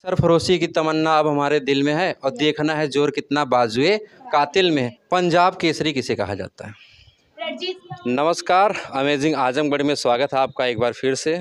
सरफरोशी की तमन्ना अब हमारे दिल में है और देखना है जोर कितना बाजुए कातिल में है। पंजाब केसरी किसे कहा जाता है? नमस्कार, अमेजिंग आजमगढ़ में स्वागत है आपका एक बार फिर से।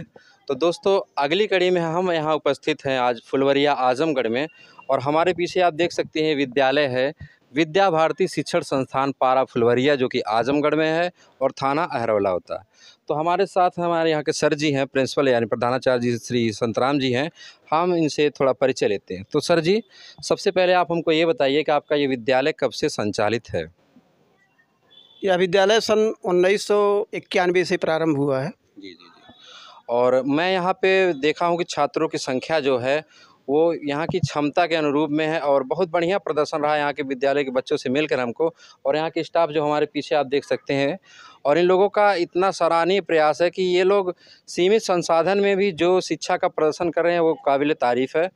तो दोस्तों, अगली कड़ी में हम यहाँ उपस्थित हैं आज फुलवरिया आजमगढ़ में, और हमारे पीछे आप देख सकते हैं विद्यालय है विद्या भारती शिक्षण संस्थान पारा फुलवरिया, जो कि आजमगढ़ में है और थाना अहरौला होता है। तो हमारे साथ हमारे यहाँ के सर जी हैं, प्रिंसिपल यानी प्रधानाचार्य जी श्री संतराम जी हैं। हम इनसे थोड़ा परिचय लेते हैं। तो सर जी, सबसे पहले आप हमको ये बताइए कि आपका ये विद्यालय कब से संचालित है? यह विद्यालय सन 1991 से प्रारंभ हुआ है। जी जी जी। और मैं यहाँ पे देखा हूँ कि छात्रों की संख्या जो है वो यहाँ की क्षमता के अनुरूप में है, और बहुत बढ़िया प्रदर्शन रहा यहाँ के विद्यालय के बच्चों से मिलकर हमको। और यहाँ के स्टाफ जो हमारे पीछे आप देख सकते हैं, और इन लोगों का इतना सराहनीय प्रयास है कि ये लोग सीमित संसाधन में भी जो शिक्षा का प्रदर्शन कर रहे हैं वो काबिल तारीफ़ है।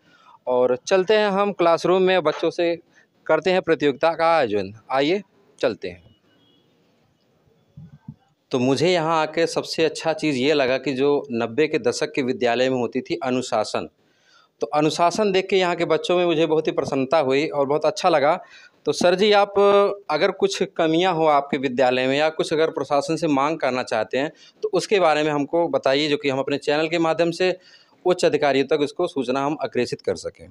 और चलते हैं हम क्लासरूम में बच्चों से करते हैं प्रतियोगिता का आयोजन। आइए चलते हैं। तो मुझे यहाँ आके सबसे अच्छा चीज़ ये लगा कि जो 90 के दशक के विद्यालय में होती थी अनुशासन, तो अनुशासन देख के यहाँ के बच्चों में मुझे बहुत ही प्रसन्नता हुई और बहुत अच्छा लगा। तो सर जी, आप अगर कुछ कमियां हो आपके विद्यालय में या कुछ अगर प्रशासन से मांग करना चाहते हैं तो उसके बारे में हमको बताइए, जो कि हम अपने चैनल के माध्यम से उच्च अधिकारियों तक उसको सूचना हम अग्रेसित कर सकें।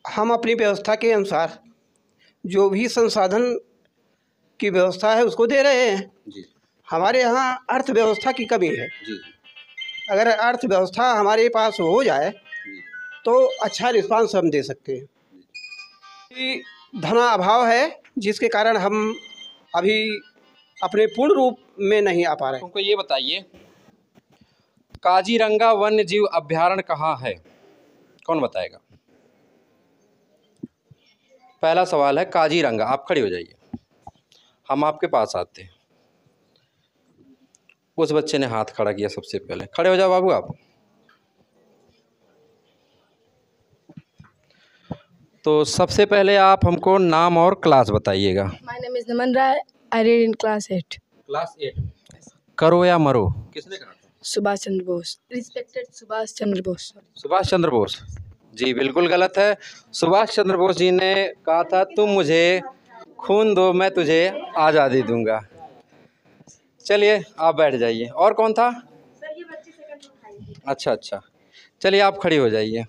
हम अपनी व्यवस्था के अनुसार जो भी संसाधन की व्यवस्था है उसको दे रहे हैं जी हमारे यहाँ अर्थव्यवस्था की कमी है। जी अगर अर्थव्यवस्था हमारे पास हो जाए जी तो अच्छा रिस्पांस हम दे सकते हैं। कि धना अभाव है जिसके कारण हम अभी अपने पूर्ण रूप में नहीं आ पा रहे। हमको ये बताइए, काजीरंगा वन्य जीव अभ्यारण्य कहाँ है? कौन बताएगा? पहला सवाल है काजीरंगा। आप खड़े हो जाइए, हम आपके पास आते हैं। उस बच्चे ने हाथ खड़ा किया सबसे पहले। खड़े हो जाओ बाबू आप। तो सबसे पहले आप हमको नाम और क्लास बताइएगा। My name is Naman Rai. I read in class 8. Class 8। करो या मरो किसने कहा था? Subhash Chandra Bose. Respected Subhash Chandra Bose. Subhash Chandra Bose ji बिल्कुल गलत है। सुभाष चंद्र बोस जी ने कहा था तुम मुझे खून दो मैं तुझे आज़ादी दूंगा। चलिए आप बैठ जाइए। और कौन था? सर ये बच्चे सेकंड में खाएंगे। अच्छा अच्छा, चलिए आप खड़ी हो जाइए।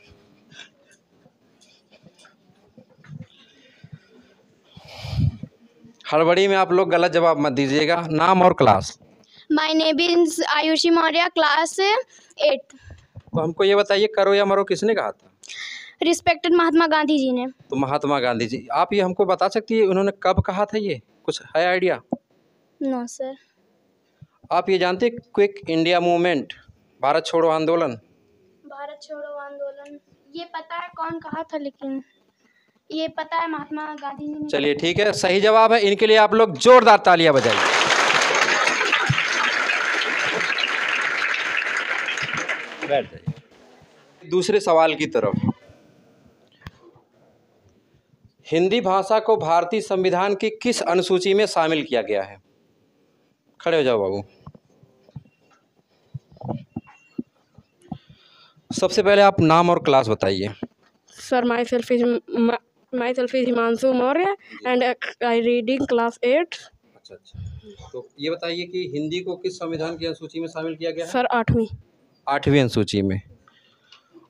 हड़बड़ी में आप लोग गलत जवाब मत दीजिएगा। नाम और class. My name is Ayushi Maurya, class 8. तो हमको ये बताइए, करो या मरो किसने कहा था? रिस्पेक्टेड महात्मा गांधी जी ने। तो महात्मा गांधी जी। आप ये हमको बता सकती है उन्होंने कब कहा था? ये कुछ है आइडिया? No sir. आप ये जानते क्विक इंडिया मूवमेंट, भारत छोड़ो आंदोलन? भारत छोड़ो आंदोलन ये पता है कौन कहा था, लेकिन ये पता है महात्मा गांधी जी ने। चलिए ठीक है, सही जवाब है। इनके लिए आप लोग जोरदार तालियां बजाइए। बैठ जाइए। दूसरे सवाल की तरफ। हिंदी भाषा को भारतीय संविधान की किस अनुसूची में शामिल किया गया है? खड़े हो जाओ बाबू। सबसे पहले आप नाम और क्लास बताइए। Sir, myself is Himanshu Maurya and I reading class 8. अच्छा अच्छा, तो ये बताइए कि हिंदी को किस संविधान की अनुसूची में शामिल किया गया है? सर 8वीं। 8वीं अनुसूची में।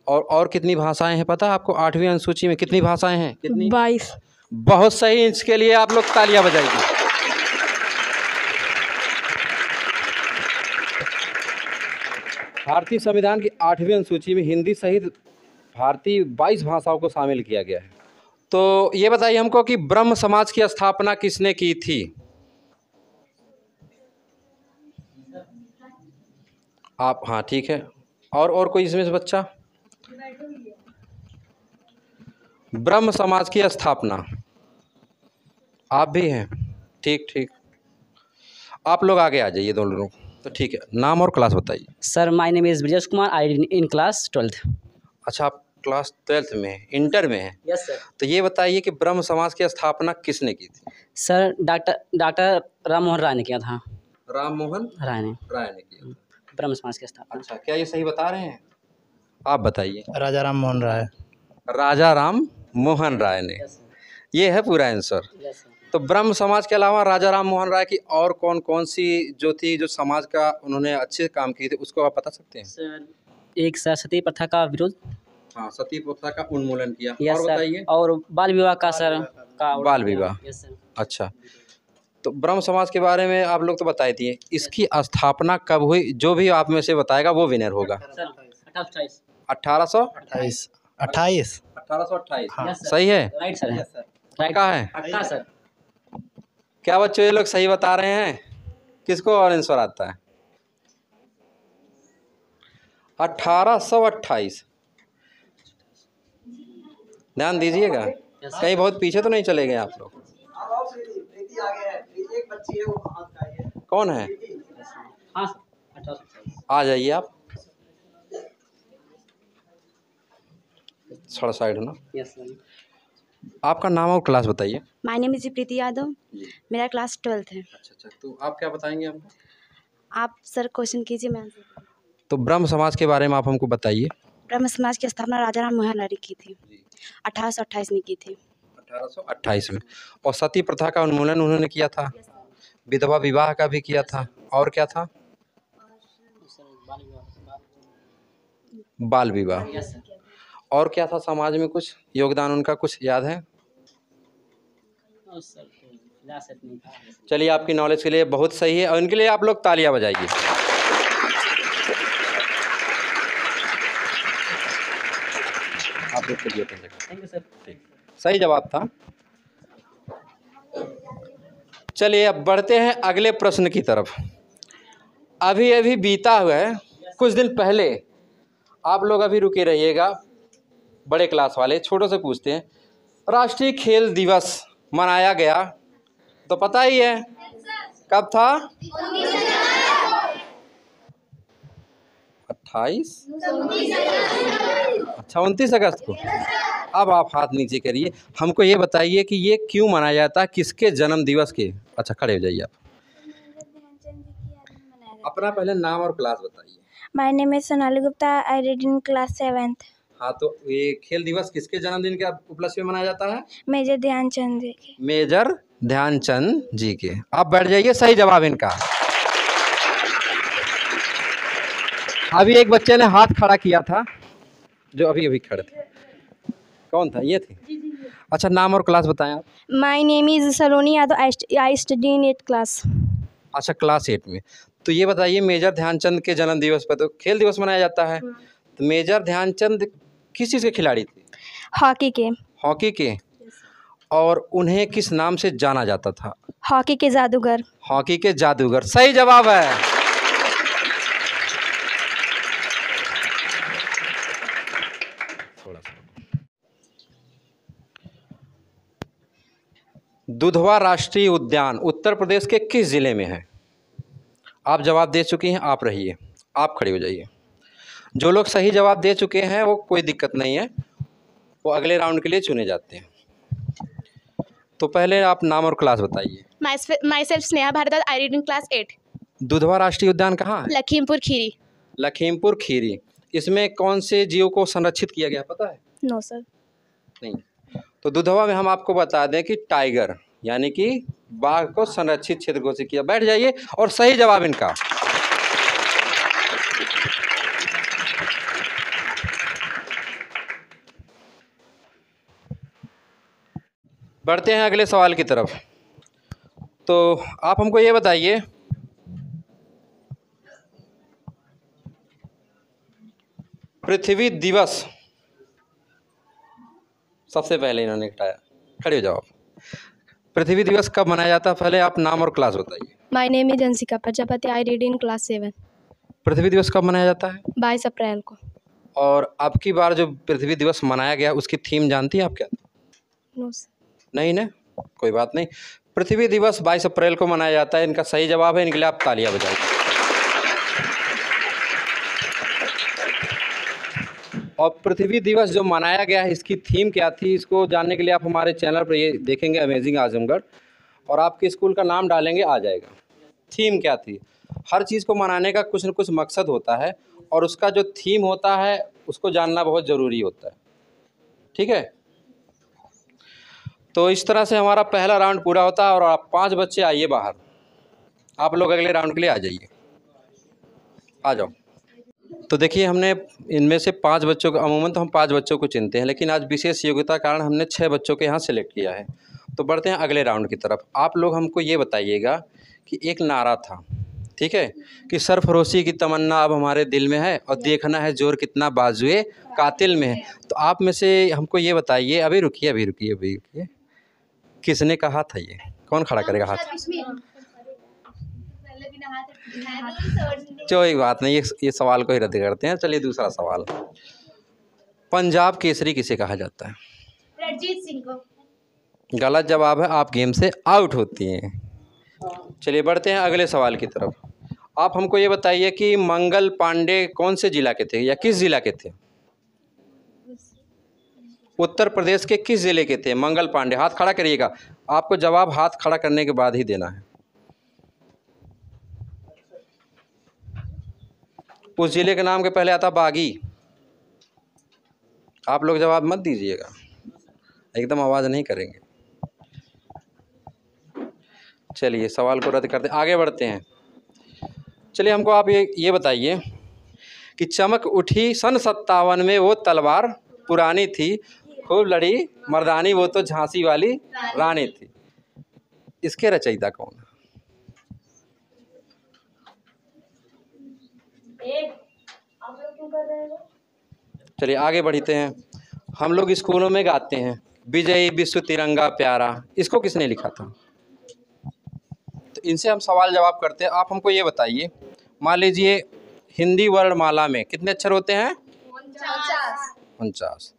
और कितनी भाषाएं हैं पता है आपको? 8वीं अनुसूची में कितनी भाषाएं हैं? कितनी? 22। बहुत सही। इसके लिए आप लोग तालियां बजाइए। भारतीय संविधान की 8वीं अनुसूची में हिंदी सहित भारतीय 22 भाषाओं को शामिल किया गया है। तो ये बताइए हमको कि ब्रह्म समाज की स्थापना किसने की थी? आप हाँ ठीक है। और कोई इसमें से बच्चा? ब्रह्म समाज की स्थापना आप भी हैं? ठीक ठीक, आप लोग आगे आ जाइए दोनों लोग। तो ठीक है, नाम और क्लास बताइए। Sir my name is Brajesh Kumar, I in class 12th। अच्छा, आप क्लास 12th में, इंटर में हैं? Yes sir. तो ये बताइए कि ब्रह्म समाज की स्थापना किसने की थी? सर डॉक्टर राम मोहन राय ने किया था। राम मोहन राय ने किया था। ब्रह्म समाज की स्थापना। अच्छा, क्या ये सही बता रहे हैं? आप बताइए। राजा राम मोहन राय। राजा राम मोहन राय ने, ये है पूरा आंसर। तो ब्रह्म समाज के अलावा राजा राम मोहन राय की और कौन कौन सी जो थी, जो समाज का उन्होंने अच्छे काम किए थे, उसको आप बता सकते हैं? सर एक सर सती प्रथा का विरोध। हाँ, सती प्रथा का उन्मूलन किया। यस और सर। बताइए। और बाल विवाह का सर का बाल विवाह। Yes sir. अच्छा, तो ब्रह्म समाज के बारे में आप लोग तो बताए दिए, इसकी स्थापना कब हुई? जो भी आप में से बताएगा वो विनर होगा। सर 28 28 28 1828। हाँ। सही है? Right sir. पक्का है? पक्का सर। क्या बच्चों ये लोग सही बता रहे हैं? किसको और आंसर आता है? 1828। ध्यान दीजिएगा, कहीं बहुत पीछे तो नहीं चले गए आप लोग। कौन है? हाँ सर 1828। आ जाइए आप, थोड़ा साइड होना। Yes sir. आपका नाम और क्लास बताइए। माय नेम इज़ प्रीति यादव। मेरा क्लास 12th है। अच्छा, तो आप क्या बताएंगे हमको? आप सर क्वेश्चन कीजिए, मैं आंसर करूँ। तो ब्रह्म समाज के बारे में आप हमको बताइए। ब्रह्म समाज की स्थापना राजा राम मोहन राय ने की थी। 1828 में की थी। 1828 में। और सती प्रथा का उन्मूलन उन्होंने किया था, विधवा विवाह का भी किया था, और क्या था? बाल विवाह। Yes sir. और क्या था समाज में, कुछ योगदान उनका कुछ याद है? और सर फिलहाल नहीं था। चलिए, आपकी नॉलेज के लिए बहुत सही है और इनके लिए आप लोग तालियां बजाइए। आप लोग चलिए अपनी जगह। Thank you sir. ठीक, सही जवाब था। चलिए अब बढ़ते हैं अगले प्रश्न की तरफ। अभी अभी बीता हुआ है, कुछ दिन पहले। आप लोग अभी रुके रहिएगा, बड़े क्लास वाले छोटों से पूछते हैं। राष्ट्रीय खेल दिवस मनाया गया, तो पता ही है कब था? 28। अच्छा, 29 अगस्त को। अब आप हाथ नीचे करिए, हमको ये बताइए कि ये क्यों मनाया जाता है, किसके जन्म दिवस के? अच्छा, खड़े हो जाइए आप। अपना पहले नाम और क्लास बताइए। My name is Sonali Gupta, I read in class 7th। हाँ, तो ये खेल दिवस किसके जन्मदिन के उपलक्ष्य में मनाया जाता है? मेजर ध्यानचंद जी के। मेजर ध्यानचंद जी के। आप बैठ जाइए, सही जवाब इनका। अभी एक बच्चे ने हाथ खड़ा किया था, जो अभी अभी खड़े थे। कौन था? ये थे। अच्छा, नाम और क्लास बताएं आप। My name is Saloni Yadav, I study in 8th class. अच्छा, क्लास 8 में। तो ये बताइए, मेजर ध्यानचंद के जन्म दिवस पर तो खेल दिवस मनाया जाता है, तो मेजर ध्यानचंद किस चीज़ के खिलाड़ी थे? हॉकी के। हॉकी के। और उन्हें किस नाम से जाना जाता था? हॉकी के जादूगर। हॉकी के जादूगर, सही जवाब है। थोड़ा सा। दुधवा राष्ट्रीय उद्यान उत्तर प्रदेश के किस जिले में है? आप जवाब दे चुकी हैं, आप रहिए, आप खड़े हो जाइए। जो लोग सही जवाब दे चुके हैं वो कोई दिक्कत नहीं है, वो अगले राउंड के लिए चुने जाते हैं। तो पहले आप नाम और क्लास बताइए। Myself Sneha Bhardwaj, I read in class 8। Dudhwa राष्ट्रीय उद्यान कहाँ है? लखीमपुर खीरी। लखीमपुर खीरी। इसमें कौन से जीव को संरक्षित किया गया पता है? No sir. नहीं। तो दुधवा में हम आपको बता दें कि टाइगर यानी कि बाघ को संरक्षित क्षेत्र घोषित किया। बैठ जाइए, और सही जवाब इनका। बढ़ते हैं अगले सवाल की तरफ। तो आप हमको ये बताइए, पृथ्वी दिवस सबसे पहले इन्होंने हटाया। खड़े हो जाओ आप। पृथ्वी दिवस कब मनाया जाता है? पहले आप नाम और क्लास बताइए। My name is Anshika Prajapati, I read in class 7। पृथ्वी दिवस कब मनाया जाता है? 22 अप्रैल को। और अब की बार जो पृथ्वी दिवस मनाया गया उसकी थीम जानती हैं आप क्या? No sir. नहीं ना, कोई बात नहीं। पृथ्वी दिवस 22 अप्रैल को मनाया जाता है। इनका सही जवाब है, इनके लिए आप तालियां बजाइए। और पृथ्वी दिवस जो मनाया गया है इसकी थीम क्या थी, इसको जानने के लिए आप हमारे चैनल पर ये देखेंगे अमेजिंग आजमगढ़, और आपके स्कूल का नाम डालेंगे आ जाएगा। थीम क्या थी? हर चीज़ को मनाने का कुछ न कुछ मकसद होता है, और उसका जो थीम होता है उसको जानना बहुत ज़रूरी होता है। ठीक है, तो इस तरह से हमारा पहला राउंड पूरा होता है और आप 5 बच्चे आइए बाहर, आप लोग अगले राउंड के लिए आ जाइए, आ जाओ। तो देखिए हमने इनमें से 5 बच्चों को, अमूमन तो हम 5 बच्चों को चुनते हैं, लेकिन आज विशेष योग्यता कारण हमने 6 बच्चों के यहाँ सेलेक्ट किया है। तो बढ़ते हैं अगले राउंड की तरफ। आप लोग हमको ये बताइएगा कि एक नारा था, ठीक है, कि सरफरोशी की तमन्ना अब हमारे दिल में है और देखना है जोर कितना बाजुए कातिल में है। तो आप में से हमको ये बताइए, अभी रुकिए, किसने कहा था ये? कौन खड़ा करेगा हाथ? कोई बात नहीं, ये सवाल को ही रद्द करते हैं। चलिए दूसरा सवाल, पंजाब केसरी किसे कहा जाता है? रणजीत सिंह को। गलत जवाब है, आप गेम से आउट होती हैं। चलिए बढ़ते हैं अगले सवाल की तरफ। आप हमको ये बताइए कि मंगल पांडे कौन से जिला के थे या किस जिला के थे? उत्तर प्रदेश के किस जिले के थे मंगल पांडे? हाथ खड़ा करिएगा, आपको जवाब हाथ खड़ा करने के बाद ही देना है। उस जिले के नाम के पहले आता बागी। आप लोग जवाब मत दीजिएगा, एकदम आवाज़ नहीं करेंगे। चलिए सवाल को रद्द करते, आगे बढ़ते हैं। चलिए हमको आप ये बताइए कि चमक उठी सन 57 में वो तलवार पुरानी थी, खूब लड़ी मर्दानी वो तो झांसी वाली रानी थी। इसके रचयिता कौन है? चलिए आगे बढ़ते हैं। हम लोग स्कूलों में गाते हैं विजयी विश्व तिरंगा प्यारा, इसको किसने लिखा था? तो इनसे हम सवाल जवाब करते हैं। आप हमको ये बताइए, मान लीजिए हिंदी वर्णमाला में कितने अक्षर होते हैं? 49।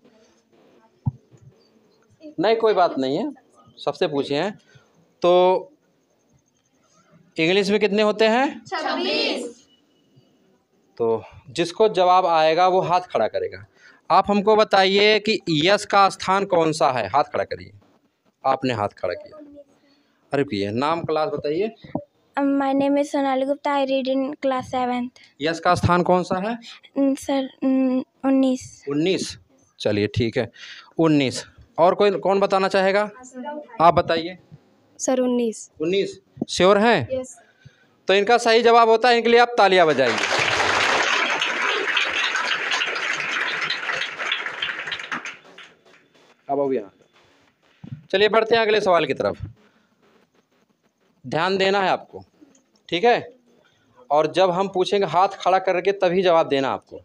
नहीं कोई बात नहीं है, सबसे पूछे हैं। तो इंग्लिश में कितने होते हैं? 26। तो जिसको जवाब आएगा वो हाथ खड़ा करेगा। आप हमको बताइए कि यस का स्थान कौन सा है? हाथ खड़ा करिए। आपने हाथ खड़ा किया, अरे किए। नाम क्लास बताइए। My name is Sonali Gupta. I read in class 7th. Yes का स्थान कौन सा है? Sir, 19. 19। चलिए ठीक है, 19। और कोई कौन बताना चाहेगा? आप बताइए। सर 19। 19 श्योर हैं? यस। तो इनका सही जवाब होता है, इनके लिए आप तालियां बजाइए। अब आओ यहाँ। चलिए बढ़ते हैं अगले सवाल की तरफ। ध्यान देना है आपको, ठीक है? और जब हम पूछेंगे हाथ खड़ा करके तभी जवाब देना आपको।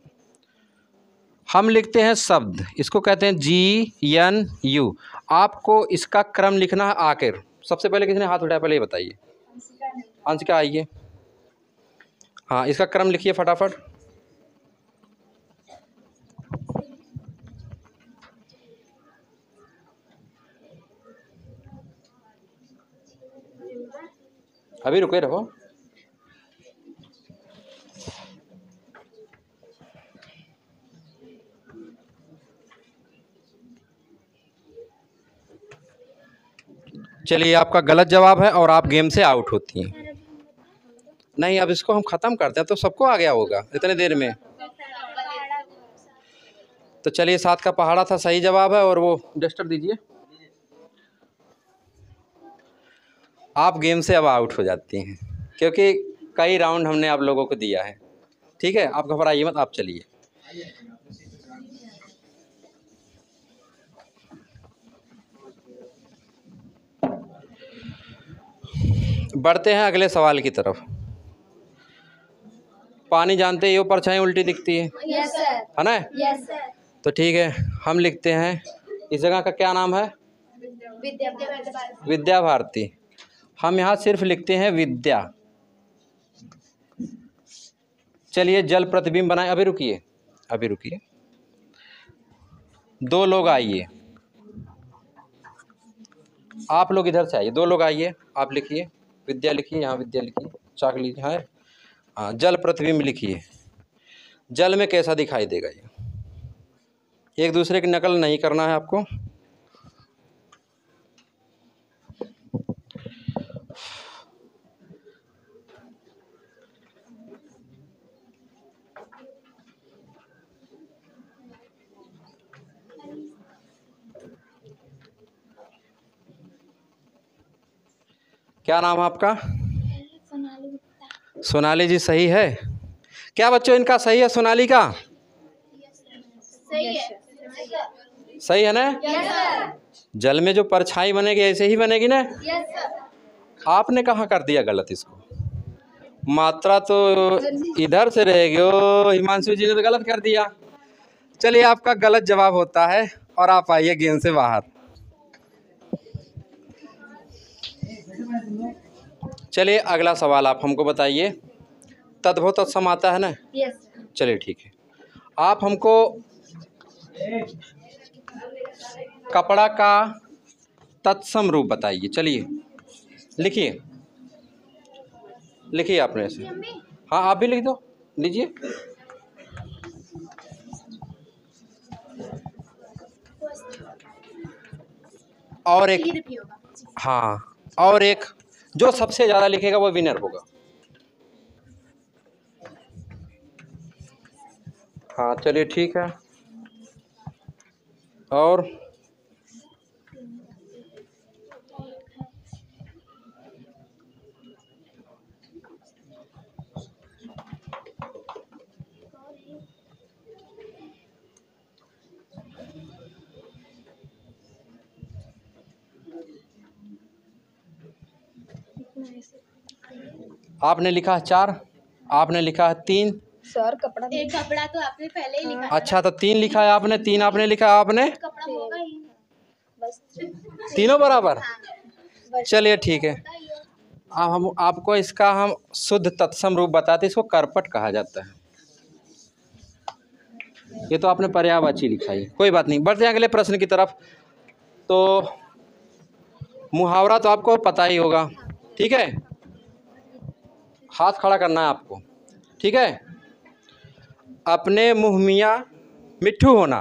हम लिखते हैं शब्द, इसको कहते हैं GNU। आपको इसका क्रम लिखना है आखिर। सबसे पहले किसने हाथ उठाया पहले ये बताइए? अंशिका आइए। हाँ इसका क्रम लिखिए फटाफट। अभी रुके रहो। चलिए आपका गलत जवाब है और आप गेम से आउट होती हैं। नहीं अब इसको हम ख़त्म करते हैं तो सबको आ गया होगा इतने देर में। तो चलिए 7 का पहाड़ा था सही जवाब है, और वो डस्टर दीजिए। आप गेम से अब आउट हो जाती हैं क्योंकि कई राउंड हमने आप लोगों को दिया है, ठीक है? आप घबराइए मत, आप चलिए। बढ़ते हैं अगले सवाल की तरफ। पानी जानते ही हो, परछाई उल्टी दिखती है, यस सर। है ना? Yes sir. तो ठीक है, हम लिखते हैं इस जगह का क्या नाम है? विद्या भारती। हम यहाँ सिर्फ लिखते हैं विद्या। चलिए जल प्रतिबिंब बनाए। अभी रुकिए, 2 लोग आइए, आप लोग इधर से आइए, 2 लोग आइए। आप लिखिए विद्या, लिखिए यहाँ विद्या लिखिए, चाक लीजिए। हाँ हाँ, जल प्रतिबिंब लिखिए। जल में कैसा दिखाई देगा ये? एक दूसरे की नकल नहीं करना है आपको। क्या नाम है आपका? सोनाली जी सही है क्या बच्चों? इनका सही है सोनाली का? सही है ना? जल में जो परछाई बनेगी ऐसे ही बनेगी ना? आपने कहाँ कर दिया गलत इसको? मात्रा तो इधर से रहेगी। ओ हिमांशु जी ने तो गलत कर दिया। चलिए आपका गलत जवाब होता है और आप आइए गेम से बाहर। चलिए अगला सवाल आप हमको बताइए। तद्भव तत्सम आता है ना? चलिए ठीक है। आप हमको कपड़ा का तत्सम रूप बताइए। चलिए लिखिए, लिखिए आपने ऐसे। हाँ आप भी लिख दो, लीजिए। और एक, हाँ और एक जो सबसे ज़्यादा लिखेगा वो विनर होगा। हाँ चलिए ठीक है। और आपने लिखा है 4, आपने लिखा है 3। सर कपड़ा, एक कपड़ा तो आपने पहले ही लिखा। अच्छा तो 3 लिखा है आपने, 3 आपने लिखा है आपने, कपड़ा होगा ही बस। तीनों बराबर। चलिए ठीक है। अब हम आपको इसका हम शुद्ध तत्सम रूप बताते हैं। इसको करपट कहा जाता है। ये तो आपने पर्यायवाची लिखा है, कोई बात नहीं। बढ़ते हैं अगले प्रश्न की तरफ। तो मुहावरा तो आपको पता ही होगा, ठीक है? हाथ खड़ा करना है आपको, ठीक है? अपने मुँह मियाँ मिट्ठू होना,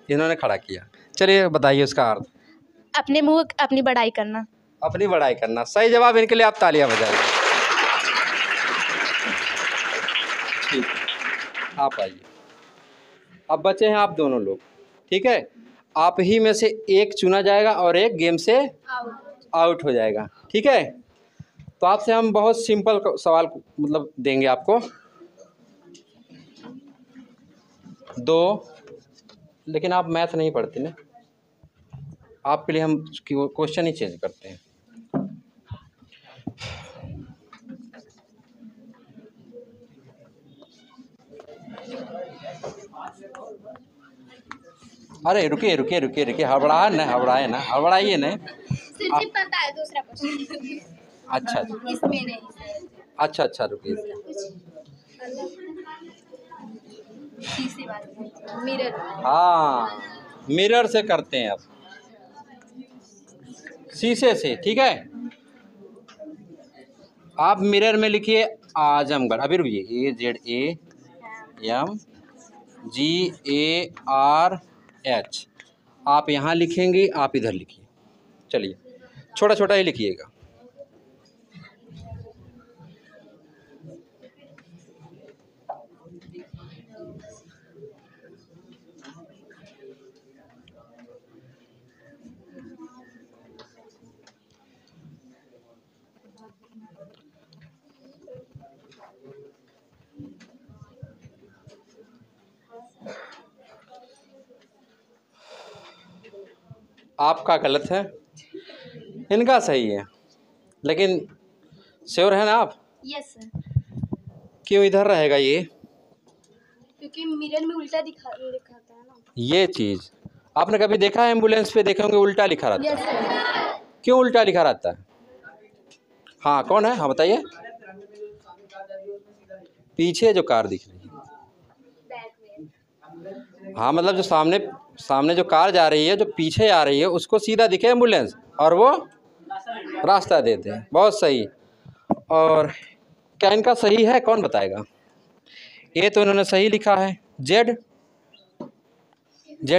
इन्होंने खड़ा किया। चलिए बताइए उसका अर्थ। अपने मुंह अपनी बड़ाई करना। अपनी बड़ाई करना। सही जवाब। इनके लिए आप तालियां बजाइए। ठीक, आप आइए। अब बचे हैं आप दोनों लोग, ठीक है? आप ही में से एक चुना जाएगा और एक गेम से आउट हो जाएगा, ठीक है? तो आपसे हम बहुत सिंपल सवाल मतलब देंगे आपको। 2, लेकिन आप मैथ नहीं पढ़ते ना, आपके लिए हम क्वेश्चन ही चेंज करते हैं। अरे रुकिए रुकिए रुकिए रुकिए, हड़बड़ाए ना, हड़बड़ाए ना, हड़बड़ाइए ना। सिर्फ पता है दूसरा क्वेश्चन। अच्छा इसमें नहीं। अच्छा अच्छा रुकिए। तीसरी बात मिरर। हाँ मिरर से करते हैं अब, शीशे से, ठीक है? आप मिरर में लिखिए आजमगढ़। अभी रुकिए, AZAMGARH। आप यहाँ लिखेंगे, आप इधर लिखिए। चलिए छोटा छोटा ही लिखिएगा। आपका गलत है, इनका सही है। लेकिन श्योर है ना आप? Yes sir. क्यों इधर रहेगा ये? क्योंकि मिरर में उल्टा दिखाता है ना। ये चीज़ आपने कभी देखा है? एम्बुलेंस पे देखे होंगे उल्टा लिखा रहता है। Yes sir. क्यों उल्टा लिखा रहता है? हाँ कौन है? हाँ बताइए। पीछे जो कार दिख रही है, हाँ मतलब जो सामने जो कार जा रही है, जो पीछे आ रही है, उसको सीधा दिखे एम्बुलेंस और वो रास्ता देते हैं। बहुत सही। और क्या इनका सही है? कौन बताएगा? ये तो इन्होंने सही लिखा है। जेड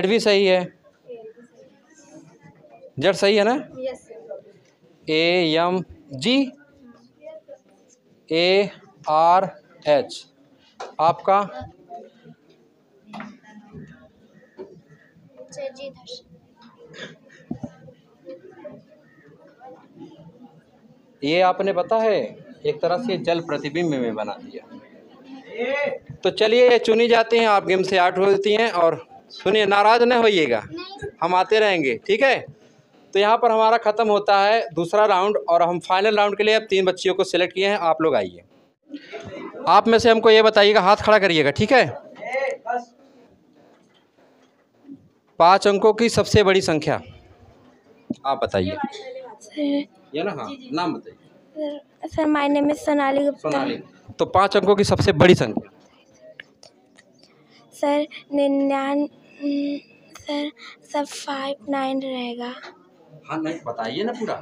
भी सही है। जेड सही है ना? Yes AMGARH। आपका ये आपने पता है एक तरह से जल प्रतिबिंब में बना दिया। तो चलिए ये चुनी जाती हैं, आप गेम से आउट होती हैं। और सुनिए, नाराज़ न होइएगा, हम आते रहेंगे, ठीक है। तो यहाँ पर हमारा ख़त्म होता है दूसरा राउंड और हम फाइनल राउंड के लिए अब 3 बच्चियों को सिलेक्ट किए हैं। आप लोग आइए, आप में से हमको ये बताइएगा, हाथ खड़ा करिएगा, ठीक है। 5 अंकों की सबसे बड़ी संख्या आप बताइए। ये ना, हाँ नाम बताइए। Sir my name is Sonali Gupta. Sonali, तो 5 अंकों की सबसे बड़ी संख्या। सर सर 59 रहेगा। हाँ नहीं बताइए ना पूरा,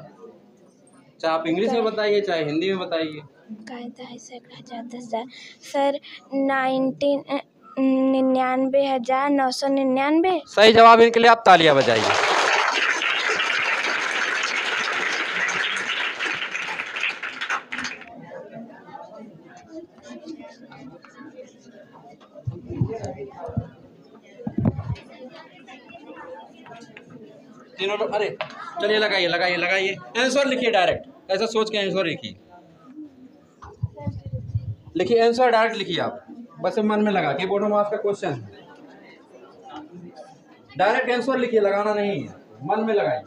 चाहे आप इंग्लिश में बताइए चाहे हिंदी में बताइए। सर 99,999। सही जवाब इनके लिए आप तालियां बजाइए। तीनों लोग, अरे चलिए लगाइए लगाइए लगाइए, आंसर लिखिए डायरेक्ट, ऐसा सोच के आंसर लिखिए, लिखिए आंसर डायरेक्ट लिखिए आप, बस मन में लगा के बोर्ड में आपका क्वेश्चन डायरेक्ट आंसर लिखिए, लगाना नहीं है, मन में लगाइए।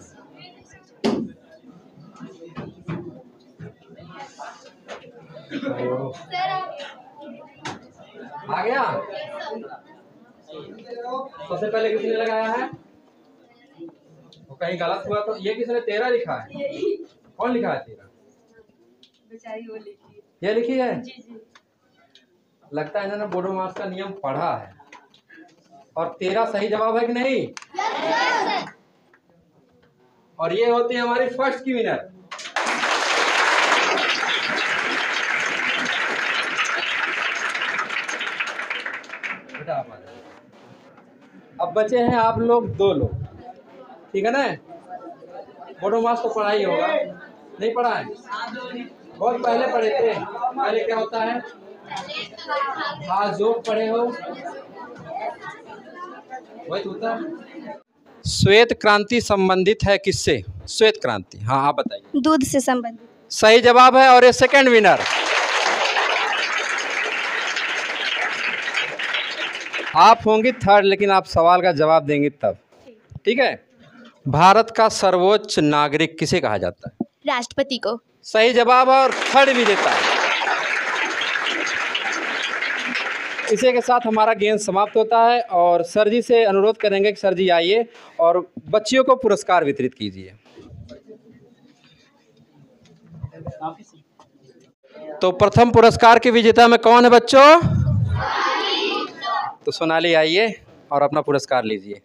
आ गया। सबसे पहले किसने लगाया है? कहीं गलत हुआ तो ये किसने? 13 लिखा है। कौन लिखा है 13? ये लिखी है। लगता है इन्होंने बोर्ड मार्क्स का नियम पढ़ा है। और 13 सही जवाब है कि नहीं? और ये होती है हमारी फर्स्ट की विनर। अब बचे हैं आप लोग 2 लोग, ठीक है ना। बोर्ड मार्क्स तो पढ़ा ही होगा, नहीं पढ़ा है? बहुत पहले पढ़े थे। पहले क्या होता है? आज जो पढ़े हो वही होता है। श्वेत क्रांति संबंधित है किससे? श्वेत क्रांति, हाँ आप बताइए। दूध से संबंधित। सही जवाब है और ये सेकंड विनर। आप होंगी थर्ड, लेकिन आप सवाल का जवाब देंगी तब, ठीक है। भारत का सर्वोच्च नागरिक किसे कहा जाता है? राष्ट्रपति को। सही जवाब और थर्ड विजेता। इसी के साथ हमारा गेम समाप्त होता है और सर जी से अनुरोध करेंगे कि सर जी आइए और बच्चियों को पुरस्कार वितरित कीजिए। तो प्रथम पुरस्कार के विजेता में कौन है बच्चों? तो सोनाली आइए और अपना पुरस्कार लीजिए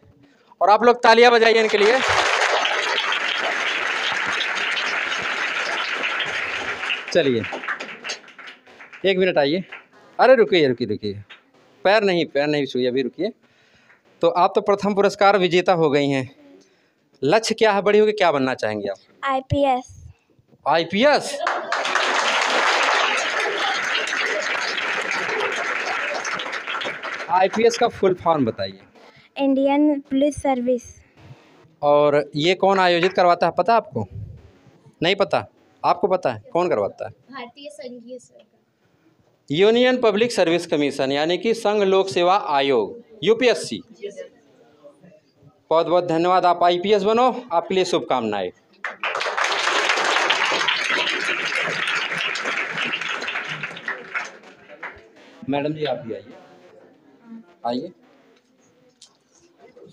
और आप लोग तालियां बजाइए इनके लिए। चलिए 1 मिनट आइए। अरे रुकिए रुकिए रुकिए, पैर नहीं छुइए, अभी रुकिए। तो आप तो प्रथम पुरस्कार विजेता हो गई हैं। लक्ष्य क्या है? बड़ी होकर क्या बनना चाहेंगे आप? IPS। IPS? IPS का फुल फॉर्म बताइए। Indian police service. और ये कौन आयोजित करवाता है, पता आपको? नहीं पता? आपको पता है कौन करवाता है? भारतीय संघीय सरकार। यूनियन पब्लिक सर्विस कमीशन, यानी कि संघ लोक सेवा आयोग, UPSC। बहुत बहुत धन्यवाद। आप IPS बनो, आपके लिए शुभकामनाएं। मैडम जी आप भी आइए, आइए।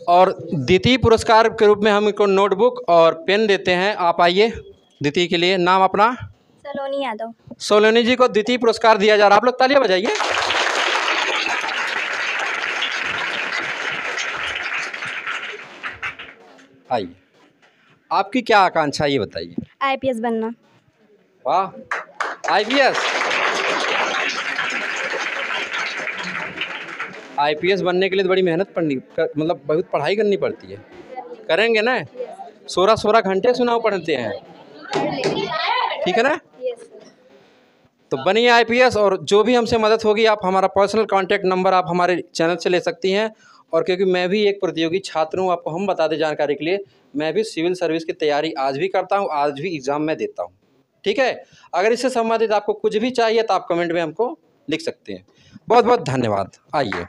और द्वितीय पुरस्कार के रूप में हम इनको नोटबुक और पेन देते हैं। आप आइए द्वितीय के लिए। नाम अपना? सलोनी यादव। सोलोनी जी को द्वितीय पुरस्कार दिया जा रहा है। आप लोग तालियां बजाइए। आइए, आपकी क्या आकांक्षा ये बताइए? IPS बनना। वाह, IPS बनने के लिए तो बड़ी मेहनत मतलब बहुत पढ़ाई करनी पड़ती है। करेंगे ना? 16 घंटे सुनाओ पढ़ते हैं, ठीक है ना। तो बनिए IPS। और जो भी हमसे मदद होगी, आप हमारा पर्सनल कांटेक्ट नंबर आप हमारे चैनल से ले सकती हैं। और क्योंकि मैं भी एक प्रतियोगी छात्र हूँ, आपको हम बता दें जानकारी के लिए, मैं भी सिविल सर्विस की तैयारी आज भी करता हूँ, आज भी एग्ज़ाम में देता हूँ। ठीक है। अगर इससे संबंधित आपको कुछ भी चाहिए तो आप कमेंट में हमको लिख सकते हैं। बहुत बहुत धन्यवाद। आइए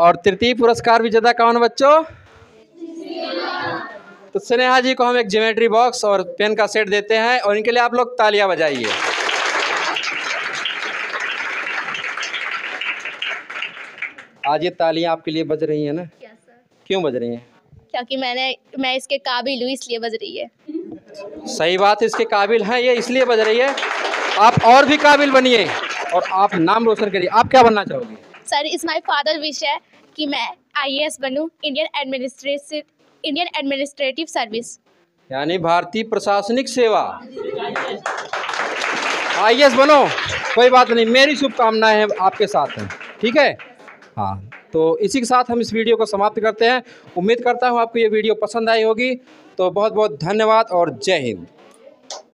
और तृतीय पुरस्कार विजेता कौन बच्चों? तो स्नेहा जी को हम एक ज्योमेट्री बॉक्स और पेन का सेट देते हैं और इनके लिए आप लोग तालियां बजाइए। आज ये तालियां आपके लिए बज रही हैं ना? क्यों बज रही हैं? क्योंकि मैं इसके काबिल हूँ इसलिए बज रही है। सही बात है, इसके काबिल हैं ये इसलिए बज रही है। आप और भी काबिल बनिए और आप नाम रोशन करिए। आप क्या बनना चाहोगे? Sir is my father wish है कि मैं IAS बनूं, इंडियन एडमिनिस्ट्रेटिव सर्विस, यानी भारतीय प्रशासनिक सेवा। IAS बनो, कोई बात नहीं, मेरी शुभकामनाएं हैं आपके साथ हैं, ठीक है। हाँ, तो इसी के साथ हम इस वीडियो को समाप्त करते हैं। उम्मीद करता हूँ आपको ये वीडियो पसंद आई होगी। तो बहुत बहुत धन्यवाद और जय हिंद।